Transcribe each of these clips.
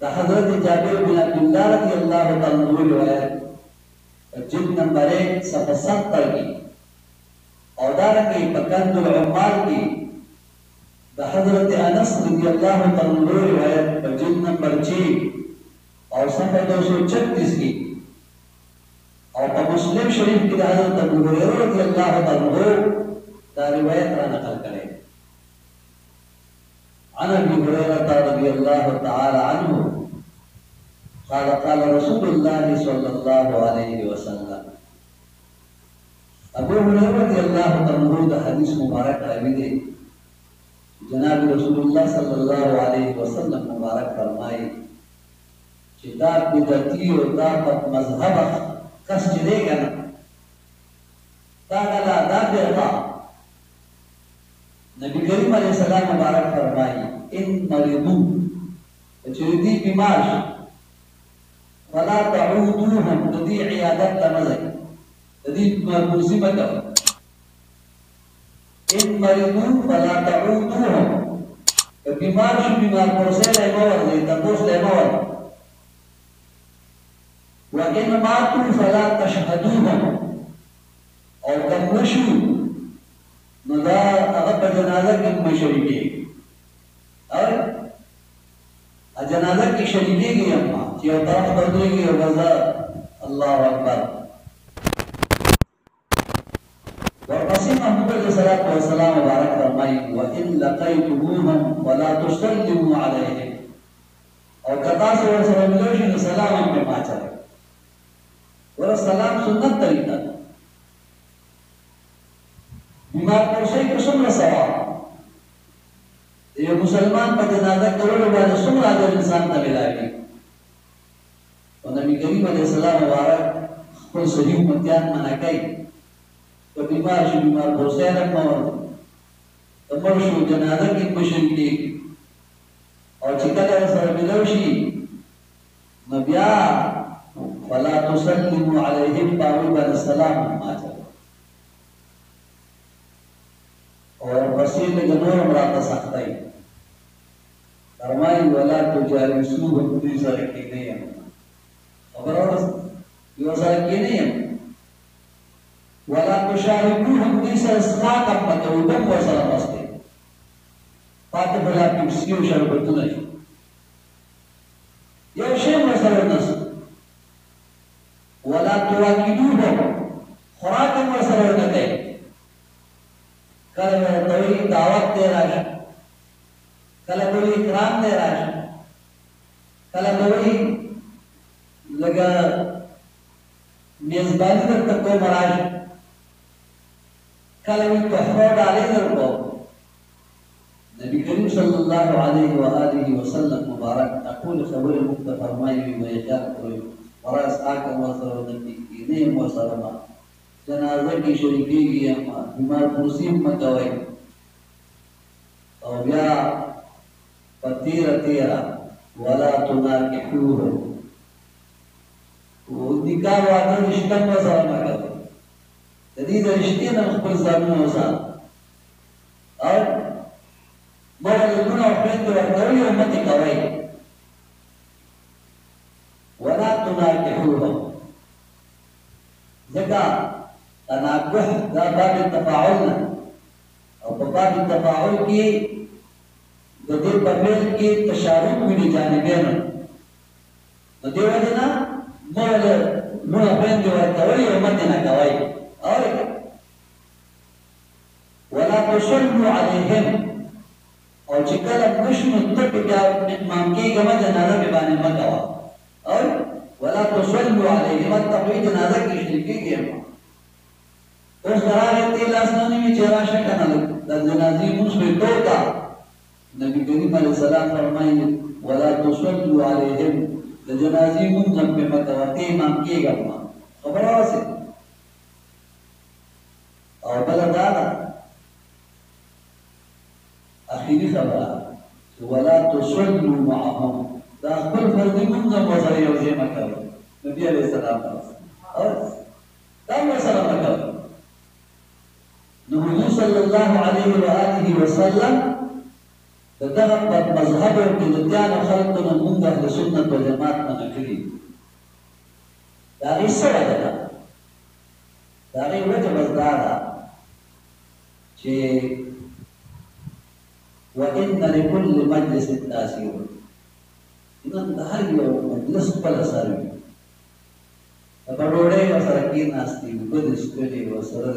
हजरत जाबिर बिन अब्दुल्लाह रज़ियल्लाहु ताला अन्हु रिवायत जिल्द नंबर 1 सफ़ा 70 की और दारंगे बकंदुल उम्माल की हजरत अनस रज़ियल्लाहु ताला अन्हु रिवायत जिल्द नंबर 6 और सफ़ा 236 की और मुस्लिम शरीफ की हजरत अबू हुरैरा रज़ियल्लाहु ताला अन्हु दा रिवायत रा नकल करे अन अबी हुरैरा रज़ियल्लाहु ताला अन्हु قال قال رسول الله صلى الله عليه وسلم अबू हुरैरा रज़ियल्लाहु अन्हु दा हदीस मुबारक रावी दे जनाब रसूलुल्लाह सल्लल्लाहु अलैहि वसल्लम मुबारक फरमाए किताब बिदती और दापत मजहब कस चलेगा ना तागला दाफिरता नबी करीम अलैहि सलाम मुबारक फरमाए इन मरीदू चरिदी बीमार फला तऊदूहम तदी इयादत तमज़ तदी मुसीबत इन मरीदू फला तऊदूहम बीमार से लेमोर ले तपोस लेमोर वइन मातू फला तशहदूहम और कमशु नदा अगर जनाजा की मशरिके और जनाजा की शरीके की अम्मा ये तरफ बदलेगी और वज़ा अल्लाह अकबर और वसीम महमूद सल्लल्लाहु अलैहि वसल्लम मुबारक फरमाई व इन लक़ैतुहूहुम वला तुसल्लिमू अलैहिम और कथा से और सलाम सलाम पे माचा और सलाम सुन्नत तरीका बीमार पुरुष को सुन सवाब ये मुसलमान का जनाजा करोड़ वाले सुन राजा इंसान का मिलाएगी और नबी करीम अलैहि सलाम मुबारक खुद सही उम्मतियान मना गई तो बीमार पुरुष रखना तो मर्शु जनाजा की मुशरिकी और चिकला सर मिलौशी नबिया फला तुसल्लिमू अलैहिम पावी सलाम माचा और वसील जनोर मराता सख्ताई फरमाई वला तुजालिसू हम्दी सारे की नहीं है खबर और यो सारे की नहीं है वला तुशारिकू हम्दी सारे स्नाक अपना तो उदम वो सारा मस्ते पाते भला पिप्सियो शरबत नहीं यो शेम मसला नस वला तुवाकिदू हो खुराक मसला नहीं कल कोई दावत दे रहा है कल कोई इकराम दे रहा है कल कोई लगा मेजबानी तक को मराज कल कोई तोहफा डाले को नबी करीम सल्लल्लाहु अलैहि वसल्लम मुबारक अकूल खबर मुक्त फरमाई हुई है कोई वरास आका वसर नबी की ने वसरमा जनाजा की शरीकी की अम्मा बीमार मुसीब मकवई और या पतीरा वला तुनाकिहूहु वो निकाह वादा रिश्ता मसा मकवई जदीद रिश्ते न खुद जानो होसा और मगर लुना फ्रेंड और कवई उम्मती कवई वला तुनाकिहूहु जका तनाकुह दा बाब तफाउल और बाब तफाउल की गदे पमेल की तशारुक भी जानिबेन तो देवजना मोल मुना बेन जो तवरी उम्मतना कवई और वला तुसल्लु अलैहिम और चिकल मुश्म तक क्या मांगे गमा जनाजा के बारे में कवा और वला तुसल्लु अलैहिम तब जनाजा की शरीकी की उस दरार तेलासनानी में चेहरा शक्ल न जनाजी मुझे तोता नबी करीम अलैहि सलाम फरमाए वला तुसल्लु अलैहिम जनाजी मुझ पे मतवते मां किएगा खबर से और बलदादा आखिरी खबर वला तुसल्लु माअहुम दा खुल फर्जी मुझ वज़ाई और ये मकर नबी अलैहि सलाम और तब सलाम कर नबी सल्लल्लाहु अलैहि वसल्लम دغه مذهب او بدعتيان خلقنا موږ اهل سنت والجماعت نه کړی دا هیڅ وجه ده دا هیڅ وجه ده چې وان لكل مجلس تاثير نن د هر یو مجلس خپل اثر وي په ډوډۍ سره کې ناستې په دې سپېلې وسره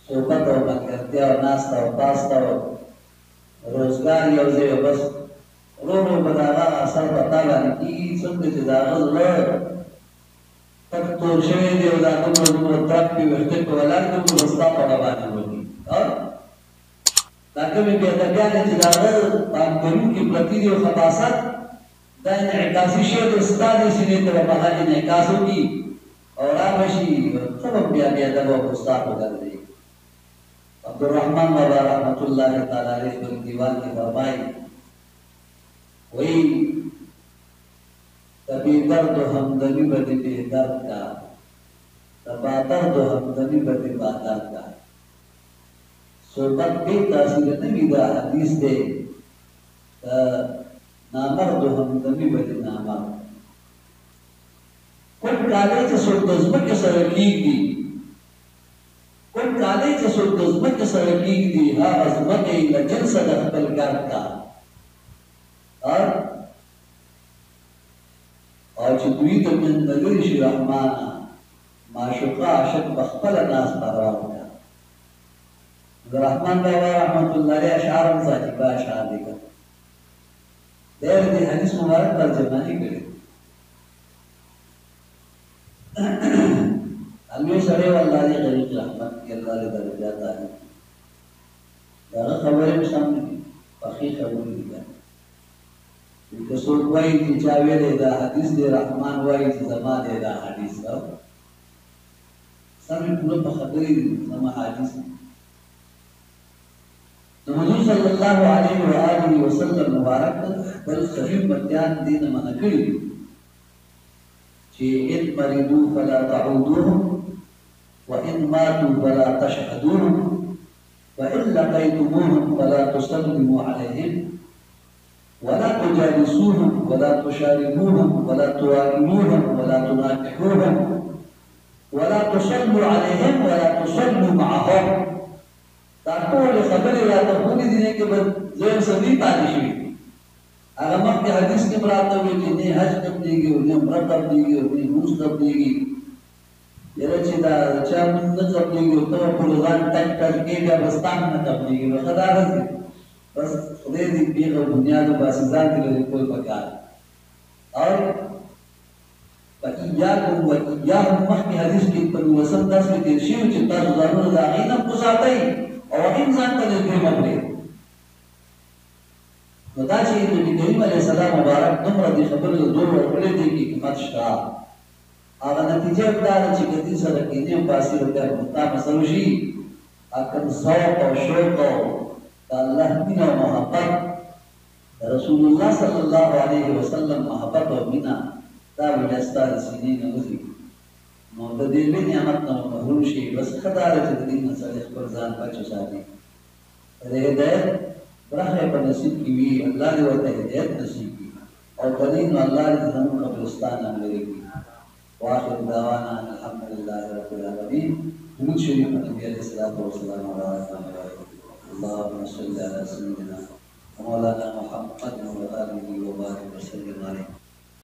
صحبت او ملګرتیا او ناسته او پاسته او روزګار یو ځای بس ورو په دغه اثر پتا باندې کېږي څنګه چې د هغه زړه تک تور شوی دی او دا دومره ترپ کې ویښته کې ولاړ دی نو ستا په هغه باندې وږي دا کومې بې ادبیانې چې د هغه پاملرونکي پرتې دي او خباثت دا انعکاسي شی د ستا دې سینې ته به هغه انعکاس وکړي او رابه شي څه به بیا بې ادبه او ستا په ګرځي عبدالرحمن بابا رحمت اللہ تعالی علیہ پر دیوان کی فرمائی وہی کبھی درد ہمدمی بدی بے درد کا تبا درد ہمدمی بدی با درد کا صحبت بے تاثیر نبی دا حدیث دے نامرد ہمدمی بدی نامرد کل کالے سے سلطزمہ کے سرکیگ دی کوم کالای چې څوک د ځمکې سره کېږدي هغه ځمکې له جنسه د خپل ګرد کا او چې دوی ته منده لرې شي رحمانه معشوقه عاشق په خپله ناز پروا وکړه د رحمان بابا رحمت الله علیه اشعار هم عجیبه اشعار دي ډېر دې حدیث مبارک ترجماني کړي अलवे सड़े अल्लाह ने गरीब रहमत की अल्लाह ने दर्जात आए दादा खबरें सामने पखी खबर दिया इनके सोच वाई तिचावे दे दा हदीस दे रहमान वाई जमा दे दा हदीस का सामने पूरा खबरें जमा हदीस तो हुजूर सल्लल्लाहु अलैहि वसल्लम मुबारक बल सही बयान दिन मनकड़ी कि इन मरीदू फला ताउदूहुम وإن ماتوا فلا تشهدوهم وإن لقيتموهم فلا تسلموا عليهم ولا تجالسوهم ولا تشاربوهم ولا تواكبوهم ولا تناكحوهم ولا تصلوا عليهم ولا تصلوا معهم تقول خبر لا تقول دي کې زين سدي پاتې شي هغه مخکې حدیث کې براته وي چې نه حج تبلیغي او نه عمره تبلیغي او نه موږ تبلیغي یره چې دا چا موږ نه تبلیغي او ته په ځان ټک ټک کې بیا بستان نه تبلیغي نو خدا راځي بس خدای دې پیغه بنیاد باسي ځان دې کوئی پکار او فإياكم وإياهم مخکې حدیث کې په وسط داس کې تیر شي چې تاسو ضرور دا غینه پوساتای او انسان ته دې مبري نو دا چې نبی کریم علیه السلام مبارک دومره دې خبرې دوه ورکړې دي کې حکمت شته هغه نتیجه دا ده چې کدي سره کې نه پاسي ورته متا مسلوشي اکن ذوق او شوق او الله مینا او محبت رسول الله صلی الله علیه وسلم محبت او مینا دا وجستا سینې نه وځي نو د دې له نعمت نه محروم شي بس خدای چې دې مسله خپل ځان پچو ساتي هدایت برخه په نصیب کې وی الله دې ورته هدایت نصیب کړي او کلین الله دې زموږ قبرستان امرې کړي واخر دعوانا الحمد لله رب العالمين درود شریف نبی علیہ الصلوۃ والسلام اللهم صل على سيدنا مولانا محمد وعلى اله وصحبه وسلم عليه